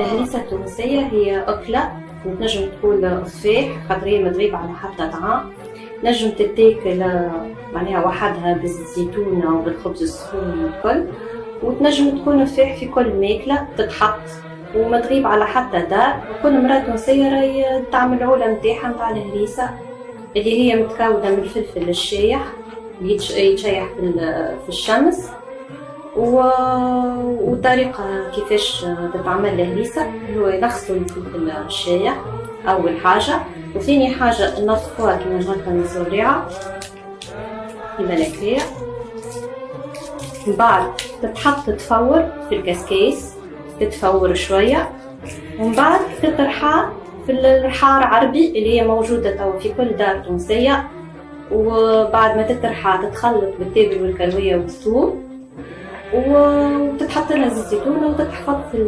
الهريسة التونسية هي أكلة وتنجم تكون تفاح خاطر هي ما تغيب على حتى طعام. نجم تتاكل معناها وحدها بالزيتونة وبالخبز السخون والكل، وتنجم تكون تفاح في كل ماكلة تتحط وما تغيب على حتى دار. كل مرة تونسية راهي تعمل العولة متاعها متاع الهريسة اللي هي متكونة من الفلفل الشايح اللي يتشيح في الشمس، وطريقة كيفاش تتعمل الهريسة هو يغسلوا الفلفل الشايح أول حاجة، وثاني حاجة ننظفوها كيما هكا مزورعة كيما الهكايا. من بعد تتحط تفور في الكسكاس تتفور شوية، ومن بعد تطرحها في الرحار عربي اللي هي موجودة توا في كل دار تونسية. وبعد ما تطرحها تتخلط بالتابل والكروية والثوم وتتحط لها زيت زيتونة وتتحفظ في